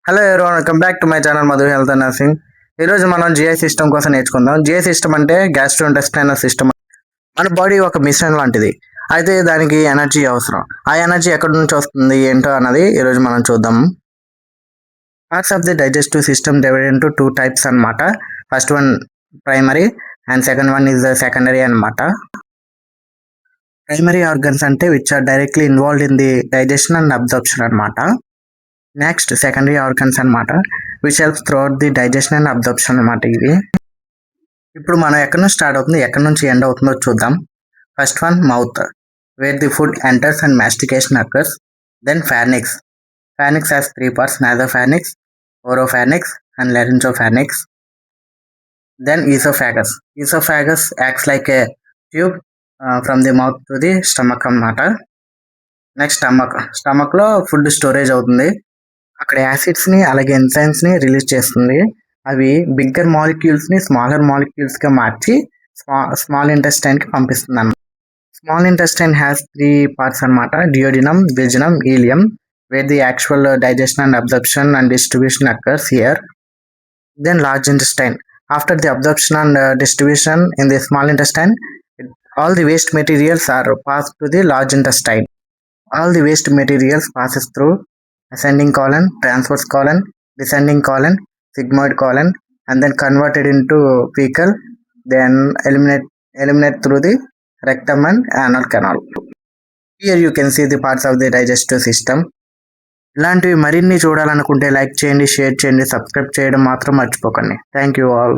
Hello everyone, welcome back to my channel Madhu health and nursing. ఈరోజు మనం GI system కోసం నేర్చుకుందాం. జిఐ సిస్టమ్ అంటే గ్యాస్ట్రోఇంటెస్టైనల్ సిస్టమ్. మన బాడీ ఒక మిషన్ లాంటిది. అయితే దానికి ఎనర్జీ అవసరం. ఆ ఎనర్జీ ఎక్కడి నుంచి వస్తుంది ఏంటో అన్నది ఈరోజు మనం చూద్దాం. Parts of the digestive system divide into two types అన్నమాట. First one primary and second one is secondary అన్నమాట. ప్రైమరీ ఆర్గన్స్ అంటే which are directly involved in the digestion and absorption అన్నమాట. నెక్స్ట్ సెకండరీ ఆర్గన్స్ అన్నమాట, which helps throughout the digestion and absorption అన్నమాట. ఇది ఇప్పుడు మనం ఎక్కడి నుంచి స్టార్ట్ అవుతుంది, ఎక్కడి నుంచి ఎండ్ అవుతుందో చూద్దాం. First one mouth, where the food enters and mastication occurs. Then pharynx. Pharynx has three parts: nasopharynx, oropharynx, and laryngopharynx. Then esophagus. Esophagus acts like a tube from the mouth to the stomach అన్నమాట. Next stomach. Stomach లో food storage అవుతుంది. అక్కడ acids ని అలాగే enzymes ని release చేస్తుంది. అవి bigger molecules ని స్మాలర్ మాలిక్యూల్స్ గా మార్చి స్మాల్ ఇంటెస్టైన్ కి పంపిస్తుంది అన్నమాట. Small intestine has three parts అన్నమాట: duodenum, jejunum, ileum, where the actual digestion and absorption and distribution occurs here. Then large intestine. After the absorption and distribution in the small intestine, all the waste materials are passed to the large intestine. All the waste materials passes through ascending colon, transverse colon, descending colon, sigmoid colon, and then converted into fecal, then eliminate through the rectum and anal canal. Here you can see the parts of the digestive system. ఇలాంటివి మరిన్ని చూడాలనుకుంటే like చేయండి, share చేయండి, subscribe చేయడం మాత్రం మర్చిపోకండి. Thank you all.